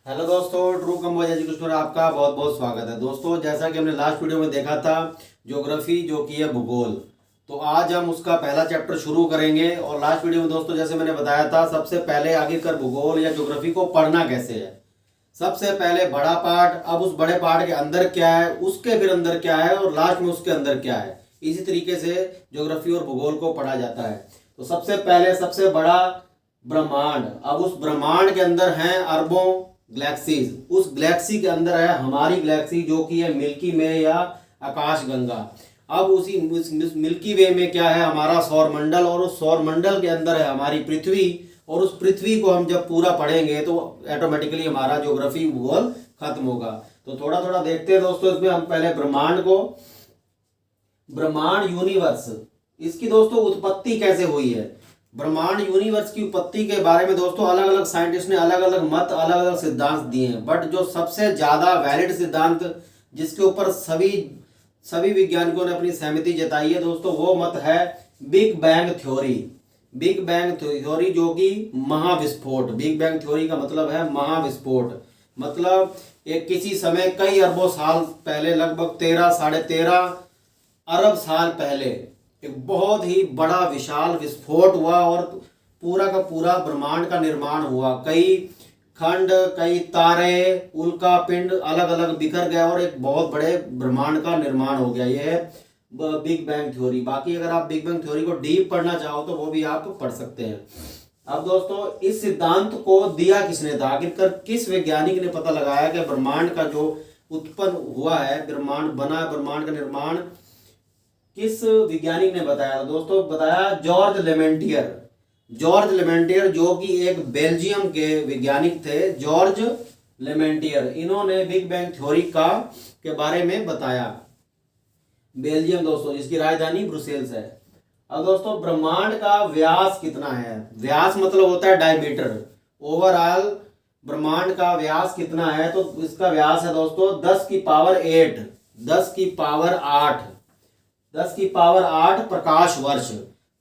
Hello दोस्तों, true Kamboj education में आपका बहुत बहुत स्वागत है। दोस्तों, जैसा कि हमने लास्ट वीडियो में देखा था ज्योग्राफी जो कि है भूगोल, तो आज हम उसका पहला चैप्टर शुरू करेंगे। और लास्ट वीडियो में दोस्तों जैसे मैंने बताया था, सबसे पहले आखिरकार भूगोल या ज्योग्राफी को पढ़ना कैसे है। सबसे पहले बड़ा पार्ट, अब उस बड़े पार्ट के अंदर क्या है, उसके फिर अंदर क्या है, और लास्ट में उसके अंदर क्या है। इसी तरीके से ज्योग्राफी और भूगोल को पढ़ा जाता है। तो सबसे पहले सबसे बड़ा ब्रह्मांड, अब उस ब्रह्मांड के अंदर हैं अरबों गैलेक्सीज। उस गैलेक्सी के अंदर है हमारी गैलेक्सी जो कि है मिल्की वे या आकाश गंगा। अब उसी मिल्की वे में क्या है, हमारा सौर मंडल, और उस सौर मंडल के अंदर है हमारी पृथ्वी। और उस पृथ्वी को हम जब पूरा पढ़ेंगे तो ऑटोमेटिकली हमारा ज्योग्राफी भूगोल खत्म होगा। तो थोड़ा थोड़ा देखते हैं दोस्तों। इसमें हम पहले ब्रह्मांड को, ब्रह्मांड यूनिवर्स, इसकी दोस्तों उत्पत्ति कैसे हुई है। ब्रह्मांड यूनिवर्स की उत्पत्ति के बारे में दोस्तों अलग अलग साइंटिस्ट ने अलग अलग मत, अलग अलग सिद्धांत दिए हैं। बट जो सबसे ज्यादा वैलिड सिद्धांत, जिसके ऊपर सभी सभी वैज्ञानिकों ने अपनी सहमति जताई है दोस्तों, वो मत है big bang theory. Big bang theory जो कि महाविस्फोट, बिग बैंग थ्योरी का मतलब है महाविस्फोट। मतलब एक किसी समय कई अरबों साल पहले, लगभग 13 साढ़े 13 अरब साल पहले एक बहुत ही बड़ा विशाल विस्फोट हुआ और पूरा का पूरा ब्रह्मांड का निर्माण हुआ। कई खंड, कई तारे, उल्का पिंड अलग अलग बिखर गए और एक बहुत बड़े ब्रह्मांड का निर्माण हो गया। यह है बिग बैंग थ्योरी। बाकी अगर आप बिग बैंग थ्योरी को डीप पढ़ना चाहो तो वो भी आप पढ़ सकते हैं। अब दोस्तों, इस सिद्धांत को दिया किसने था, आखिरकार किस वैज्ञानिक ने पता लगाया कि ब्रह्मांड का जो उत्पन्न हुआ है, ब्रह्मांड बना, ब्रह्मांड का निर्माण किस वैज्ञानिक ने बताया। दोस्तों बताया जॉर्ज लेमेंटियर। जॉर्ज लेमेंटियर जो कि एक बेल्जियम के वैज्ञानिक थे, जॉर्ज लेमेंटियर। इन्होंने बिग बैंग थ्योरी का के बारे में बताया। बेल्जियम दोस्तों, जिसकी राजधानी ब्रुसेल्स है। अब दोस्तों, ब्रह्मांड का व्यास कितना है। व्यास मतलब होता है डायमीटर। ओवरऑल ब्रह्मांड का व्यास कितना है, तो इसका व्यास है दोस्तों 10⁸ 10⁸ 8 10⁸ 8 प्रकाश वर्ष।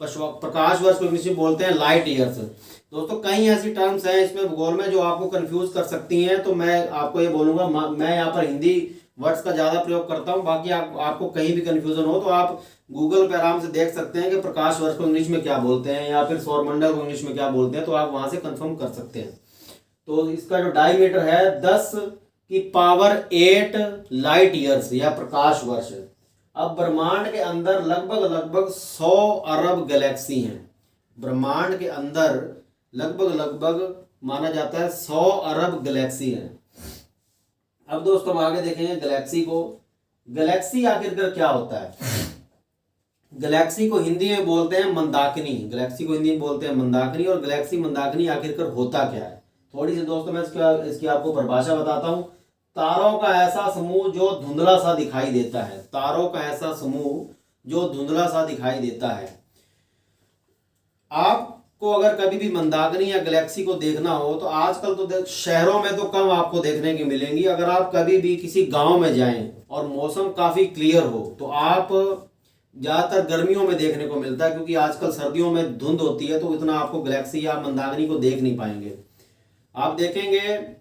प्रकाश वर्ष को इंग्लिश में बोलते हैं लाइट ईयर्स। दोस्तों कई ऐसी टर्म्स हैं इसमें भूगोल में जो आपको कंफ्यूज कर सकती हैं, तो मैं आपको ये बोलूंगा, मैं यहाँ पर हिंदी वर्ड्स का ज़्यादा प्रयोग करता हूँ। बाकी आपको कहीं भी कंफ्यूजन हो तो आप गूगल पे आराम से देख सकते हैं कि प्रकाश वर्ष को इंग्लिश में क्या बोलते हैं या फिर सौरमंडल को इंग्लिश में क्या बोलते हैं, तो आप वहाँ से कंफर्म कर सकते हैं। तो इसका जो डायमीटर है 10⁸ लाइट ईयर्स या प्रकाश वर्ष। अब ब्रह्मांड के अंदर लगभग 100 अरब गैलेक्सी हैं। ब्रह्मांड के अंदर लगभग माना जाता है 100 अरब गैलेक्सी हैं। अब दोस्तों हम आगे देखेंगे गैलेक्सी को। गैलेक्सी आखिरकार क्या होता है। गैलेक्सी को हिंदी में बोलते हैं मंदाकिनी। गैलेक्सी को हिंदी में बोलते हैं मंदाकिनी। और गैलेक्सी मंदाकिनी आखिरकार होता क्या है, थोड़ी सी दोस्तों मैं इसकी आपको परिभाषा बताता हूँ। तारों का ऐसा समूह जो धुंधला सा दिखाई देता है। तारों का ऐसा समूह जो धुंधला सा दिखाई देता है। आपको अगर कभी भी मंदाकिनी या गैलेक्सी को देखना हो तो आजकल तो शहरों में तो कम आपको देखने की मिलेंगी। अगर आप कभी भी किसी गांव में जाएं और मौसम काफ़ी क्लियर हो तो आप ज़्यादातर गर्मियों में देखने को मिलता है, क्योंकि आजकल सर्दियों में धुंध होती है तो इतना आपको गैलेक्सी या मंदाकिनी को देख नहीं पाएंगे। आप देखेंगे,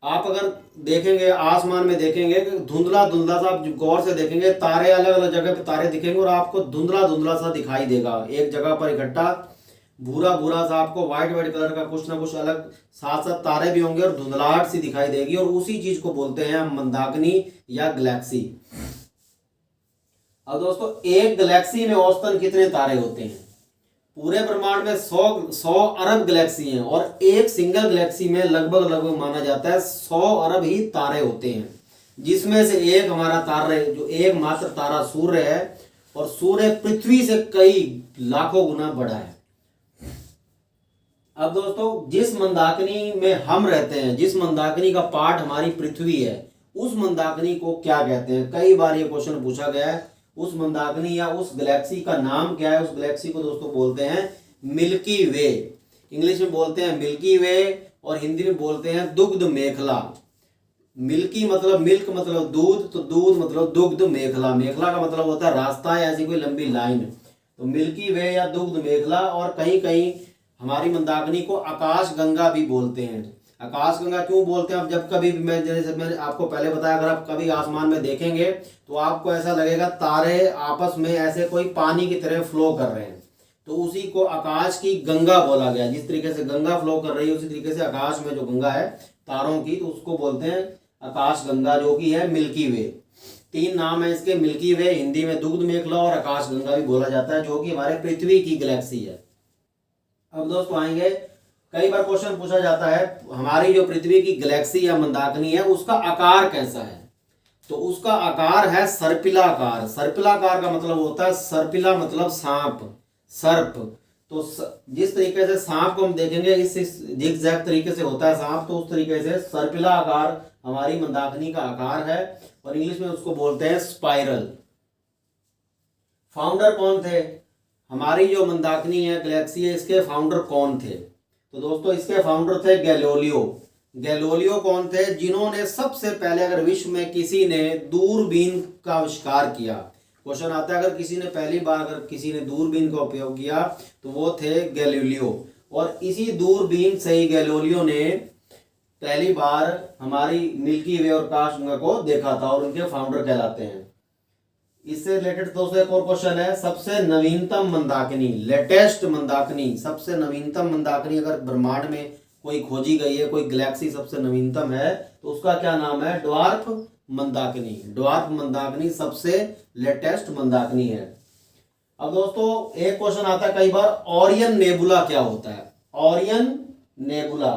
आप अगर देखेंगे आसमान में देखेंगे धुंधला धुंधला सा, आप गौर से देखेंगे तारे अलग अलग जगह पे तारे दिखेंगे और आपको धुंधला धुंधला सा दिखाई देगा। एक जगह पर इकट्ठा भूरा भूरा सा आपको व्हाइट व्हाइट कलर का कुछ ना कुछ अलग, साथ साथ तारे भी होंगे और धुंधलाहट सी दिखाई देगी, और उसी चीज को बोलते हैं मंदाकिनी या गैलेक्सी। अब दोस्तों, एक गैलेक्सी में औसतन कितने तारे होते हैं। पूरे ब्रह्मांड में 100 अरब गैलेक्सी हैं और एक सिंगल गैलेक्सी में लगभग माना जाता है 100 अरब ही तारे होते हैं, जिसमें से एक हमारा तारा, जो एकमात्र तारा सूर्य है, और सूर्य पृथ्वी से कई लाखों गुना बड़ा है। अब दोस्तों, जिस मंदाकिनी में हम रहते हैं, जिस मंदाकिनी का पार्ट हमारी पृथ्वी है, उस मंदाकिनी को क्या कहते हैं। कई बार ये क्वेश्चन पूछा गया है। उस मंदाकिनी या उस गैलेक्सी का नाम क्या है। उस गैलेक्सी को दोस्तों बोलते हैं मिल्की वे। इंग्लिश में बोलते हैं मिल्की वे और हिंदी में बोलते हैं दुग्ध मेखला। मिल्की मतलब मिल्क मतलब दूध, तो दूध मतलब दुग्ध मेखला। मेखला का मतलब होता है रास्ता या ऐसी कोई लंबी लाइन। तो मिल्की वे या दुग्ध मेखला, और कहीं कहीं हमारी मंदाकिनी को आकाश गंगा भी बोलते हैं। आकाशगंगा क्यों बोलते हैं? अब जब कभी भी जैसे मैंने आपको पहले बताया, अगर आप कभी आसमान में देखेंगे तो आपको ऐसा लगेगा तारे आपस में ऐसे कोई पानी की तरह फ्लो कर रहे हैं, तो उसी को आकाश की गंगा बोला गया। जिस तरीके से गंगा फ्लो कर रही है उसी तरीके से आकाश में जो गंगा है तारों की, तो उसको बोलते हैं आकाश गंगा, जो कि है मिल्की वे। 3 नाम है इसके, मिल्की वे, हिंदी में दुग्ध मेखला और आकाश गंगा भी बोला जाता है, जो कि हमारे पृथ्वी की गैलेक्सी है। अब दोस्तों आएंगे, कई बार क्वेश्चन पूछा जाता है हमारी जो पृथ्वी की गैलेक्सी या मंदाकिनी है उसका आकार कैसा है? तो उसका आकार है सर्पिलाकार। सर्पिलाकार का मतलब होता है, सर्पिला मतलब सांप, सर्प। तो जिस तरीके से सांप को हम देखेंगे इस जिगजैग तरीके से होता है सांप, तो उस तरीके से सर्पिला आकार हमारी मंदाकिनी का आकार है, और इंग्लिश में उसको बोलते हैं स्पाइरल। फाउंडर कौन थे? हमारी जो मंदाकिनी है, गैलेक्सी है, इसके फाउंडर कौन थे? तो दोस्तों इसके फाउंडर थे गैलीलियो। गैलीलियो कौन थे? जिन्होंने सबसे पहले, अगर विश्व में किसी ने दूरबीन का आविष्कार किया, क्वेश्चन आता है अगर किसी ने पहली बार अगर किसी ने दूरबीन का उपयोग किया तो वो थे गैलीलियो। और इसी दूरबीन से ही गैलीलियो ने पहली बार हमारी मिल्की वे और आकाशगंगा को देखा था, और उनके फाउंडर कहलाते हैं। इससे रिलेटेड दोस्तों एक और क्वेश्चन है, सबसे नवीनतम मंदाकिनी, लेटेस्ट मंदाकिनी, सबसे नवीनतम मंदाकिनी अगर ब्रह्मांड में कोई खोजी गई है, कोई गैलेक्सी सबसे नवीनतम है, तो उसका क्या नाम है? ड्वार्फ मंदाकिनी। ड्वार्फ मंदाकिनी सबसे लेटेस्ट मंदाकिनी है। अब दोस्तों एक क्वेश्चन आता है कई बार, ओरियन नेबुला क्या होता है? ओरियन नेबुला,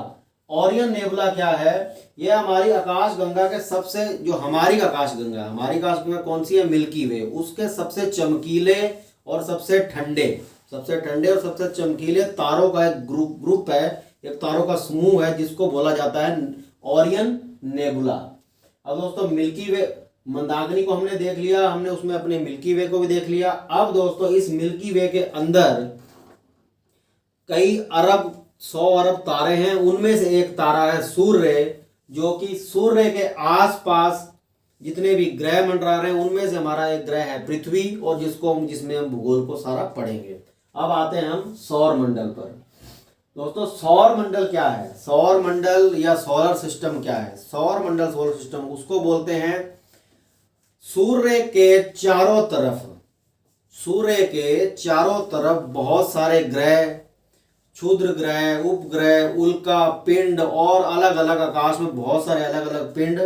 ओरियन नेबुला क्या है? यह हमारी आकाशगंगा के सबसे, जो हमारी आकाशगंगा कौन सी है? मिल्की वे, उसके सबसे चमकीले और सबसे ठंडे और सबसे चमकीले तारों का एक ग्रुप है, एक तारों का समूह है, जिसको बोला जाता है ओरियन नेबुला। अब दोस्तों मिल्की वे मंदाकिनी को हमने देख लिया, हमने उसमें अपने मिल्की वे को भी देख लिया। अब दोस्तों इस मिल्की वे के अंदर कई अरब 100 अरब तारे हैं, उनमें से एक तारा है सूर्य, जो कि सूर्य के आसपास जितने भी ग्रह मंडरा रहे हैं उनमें से हमारा एक ग्रह है पृथ्वी, और जिसमें हम भूगोल को सारा पढ़ेंगे। अब आते हैं हम सौर मंडल पर। दोस्तों सौर मंडल क्या है? सौर मंडल या सोलर सिस्टम क्या है? सौर मंडल, सोलर सिस्टम उसको बोलते हैं सूर्य के चारों तरफ बहुत सारे ग्रह, क्षुद्र ग्रह, उपग्रह, उल्का पिंड और अलग अलग आकाश में बहुत सारे अलग अलग पिंड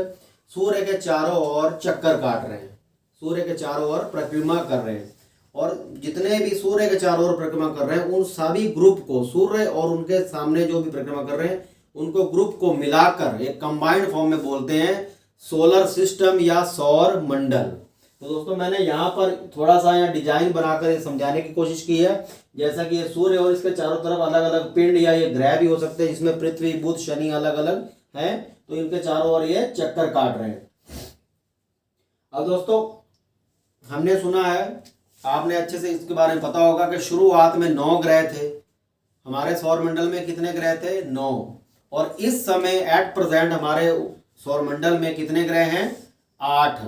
सूर्य के चारों ओर चक्कर काट रहे हैं, सूर्य के चारों ओर परिक्रमा कर रहे हैं। और जितने भी सूर्य के चारों ओर परिक्रमा कर रहे हैं उन सभी ग्रुप को, सूर्य और उनके सामने जो भी परिक्रमा कर रहे हैं उनको ग्रुप को मिलाकर एक कंबाइंड फॉर्म में बोलते हैं सोलर सिस्टम या सौर मंडल। तो दोस्तों मैंने यहाँ पर थोड़ा सा यहाँ डिजाइन बनाकर समझाने की कोशिश की है, जैसा कि ये सूर्य और इसके चारों तरफ अलग अलग पिंड या ये ग्रह भी हो सकते हैं, जिसमें पृथ्वी, बुध, शनि अलग अलग हैं, तो इनके चारों ओर ये चक्कर काट रहे हैं। अब दोस्तों हमने सुना है, आपने अच्छे से इसके बारे में पता होगा कि शुरुआत में 9 ग्रह थे हमारे सौर मंडल में। कितने ग्रह थे? 9। और इस समय एट प्रेजेंट हमारे सौर मंडल में कितने ग्रह हैं? 8।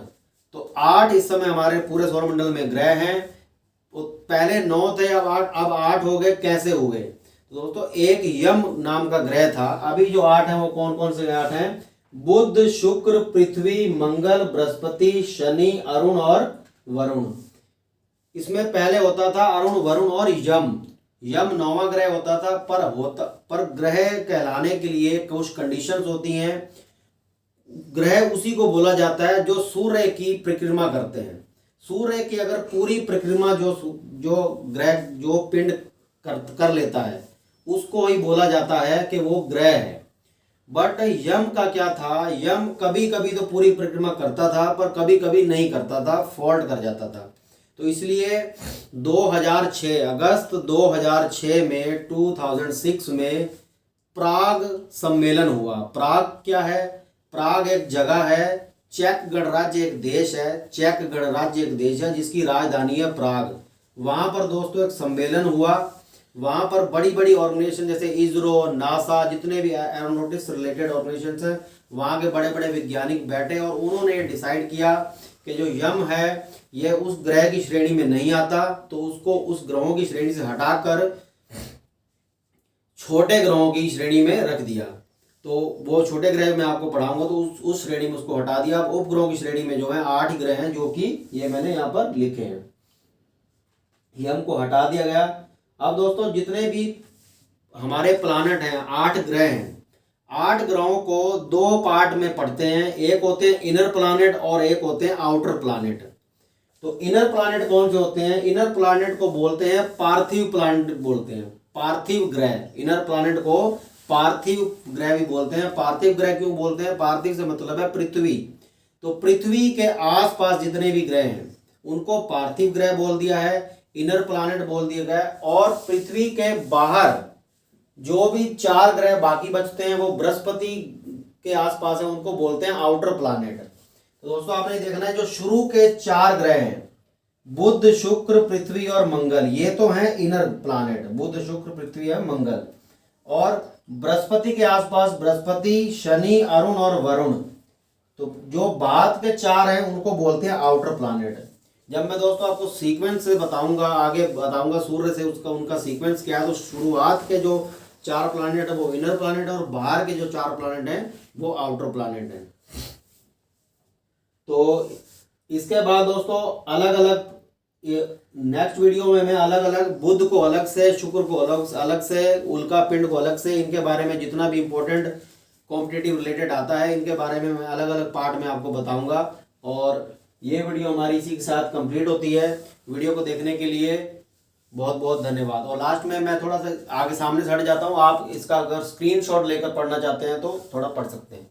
तो 8 इस समय हमारे पूरे सौर मंडल में ग्रह हैं। तो पहले 9 थे, अब 8 हो गए। कैसे हो गए? तो दोस्तों एक यम नाम का ग्रह था। अभी जो 8 हैं वो कौन कौन से 8 हैं? बुध, शुक्र, पृथ्वी, मंगल, बृहस्पति, शनि, अरुण और वरुण। इसमें पहले होता था अरुण, वरुण और यम। यम 9वां ग्रह होता था, पर ग्रह कहलाने के लिए कुछ कंडीशंस होती हैं। ग्रह उसी को बोला जाता है जो सूर्य की परिक्रमा करते हैं। सूर्य की अगर पूरी परिक्रमा जो ग्रह जो पिंड कर लेता है उसको ही बोला जाता है कि वो ग्रह है। बट यम का क्या था? यम कभी कभी तो पूरी परिक्रमा करता था, पर कभी कभी नहीं करता था, फॉल्ट कर जाता था। तो इसलिए 2006 अगस्त 2006 में 2006 में प्राग सम्मेलन हुआ। प्राग क्या है? प्राग एक जगह है, चेक गणराज्य एक देश है, चेक गणराज्य एक देश है जिसकी राजधानी है प्राग। वहाँ पर दोस्तों एक सम्मेलन हुआ। वहाँ पर बड़ी बड़ी ऑर्गेनाइजेशन जैसे इसरो, नासा, जितने भी एरोनॉटिक्स रिलेटेड ऑर्गेनाइजेशंस हैं, वहाँ के बड़े बड़े वैज्ञानिक बैठे और उन्होंने डिसाइड किया कि जो यम है यह उस ग्रह की श्रेणी में नहीं आता, तो उसको उस ग्रहों की श्रेणी से हटाकर छोटे ग्रहों की श्रेणी में रख दिया। तो वो छोटे ग्रह मैं आपको पढ़ाऊंगा, तो उस श्रेणी में उसको हटा दिया। अब उपग्रहों की श्रेणी में जो है 8 ग्रह हैं, जो कि ये मैंने यहाँ पर लिखे हैं, ये हमको हटा दिया गया। अब दोस्तों जितने भी हमारे प्लानट हैं, 8 ग्रह हैं, 8 ग्रहों को 2 पार्ट में पढ़ते हैं। एक होते हैं इनर प्लानेट और एक होते हैं आउटर प्लानेट। तो इनर प्लानेट कौन से होते हैं? इनर प्लानेट को बोलते हैं पार्थिव प्लानेट बोलते हैं, पार्थिव ग्रह। इनर प्लानेट को पार्थिव ग्रह भी बोलते हैं। पार्थिव ग्रह क्यों बोलते हैं? पार्थिव से मतलब है पृथ्वी। तो पृथ्वी के आसपास जितने भी ग्रह हैं उनको पार्थिव ग्रह बोल दिया है, इनर प्लानेट बोल दिया गया। और पृथ्वी के बाहर जो भी 4 ग्रह बाकी बचते हैं वो बृहस्पति के आसपास है, उनको बोलते हैं आउटर प्लानेट। तो दोस्तों आपने देखना है जो शुरू के 4 ग्रह हैं, बुध, शुक्र, पृथ्वी और मंगल, ये तो हैं इनर प्लानेट, बुध, शुक्र, पृथ्वी और मंगल। और बृहस्पति के आसपास बृहस्पति, शनि, अरुण और वरुण, तो जो बाद के 4 हैं उनको बोलते हैं आउटर प्लानेट। जब मैं दोस्तों आपको सीक्वेंस से बताऊंगा, आगे बताऊंगा सूर्य से उसका उनका सीक्वेंस क्या है, तो शुरुआत के जो 4 प्लानेट है वो इनर प्लानेट है और बाहर के जो 4 प्लानेट हैं वो आउटर प्लानेट हैं। तो इसके बाद दोस्तों अलग अलग नेक्स्ट वीडियो में मैं अलग अलग बुध को अलग से, शुक्र को अलग से, उल्का पिंड को अलग से, इनके बारे में जितना भी इंपॉर्टेंट कॉम्पिटिटिव रिलेटेड आता है इनके बारे में मैं अलग अलग पार्ट में आपको बताऊंगा। और ये वीडियो हमारी इसी के साथ कंप्लीट होती है। वीडियो को देखने के लिए बहुत बहुत धन्यवाद। और लास्ट में मैं थोड़ा सा आगे सामने से हट जाता हूँ, आप इसका अगर स्क्रीनशॉट लेकर पढ़ना चाहते हैं तो थोड़ा पढ़ सकते हैं।